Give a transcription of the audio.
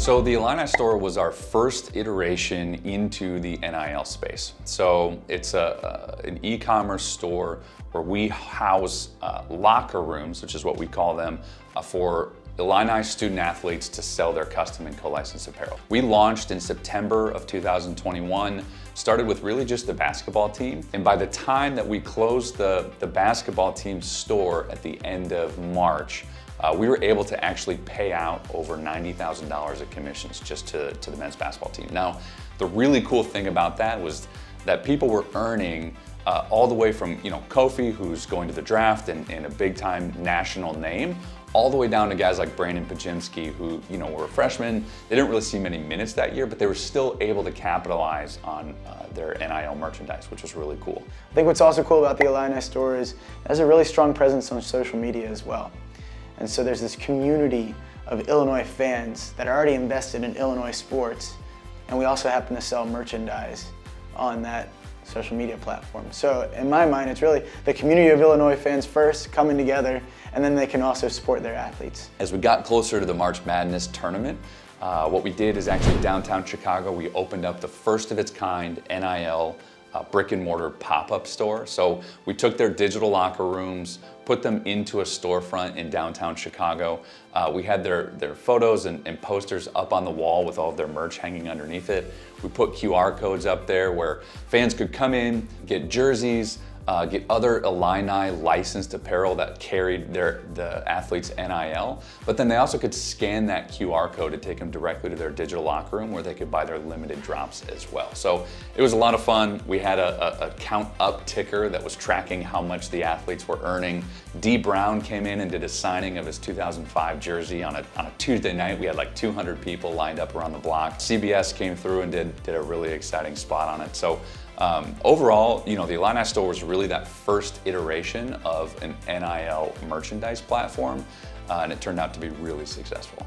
So the Illini Store was our first iteration into the NIL space. So it's an e-commerce store where we house locker rooms, which is what we call them, for Illini student athletes to sell their custom and co-licensed apparel. We launched in September of 2021, started with really just the basketball team. And by the time that we closed the basketball team store at the end of March, we were able to actually pay out over $90,000 of commissions just to the men's basketball team. Now, the really cool thing about that was that people were earning all the way from Kofi, who's going to the draft and a big-time national name, all the way down to guys like Brandon Pajimski, who were freshmen. They didn't really see many minutes that year, but they were still able to capitalize on their NIL merchandise, which was really cool. I think what's also cool about the Illini Store is it has a really strong presence on social media as well. And so there's this community of Illinois fans that are already invested in Illinois sports, and we also happen to sell merchandise on that social media platform. So in my mind, it's really the community of Illinois fans first coming together, and then they can also support their athletes. As we got closer to the March Madness tournament, what we did is actually downtown Chicago, we opened up the first of its kind NIL brick and mortar pop-up store. So we took their digital locker rooms, put them into a storefront in downtown Chicago. We had their photos and posters up on the wall with all of their merch hanging underneath it. We put QR codes up there where fans could come in, get jerseys, get other Illini licensed apparel that carried the athletes' NIL, but then they also could scan that QR code to take them directly to their digital locker room where they could buy their limited drops as well. So it was a lot of fun. We had a count up ticker that was tracking how much the athletes were earning. D. Brown came in and did a signing of his 2005 jersey on a Tuesday night. We had like 200 people lined up around the block. CBS came through and did a really exciting spot on it. So overall, the Illini Store was really that first iteration of an NIL merchandise platform, and it turned out to be really successful.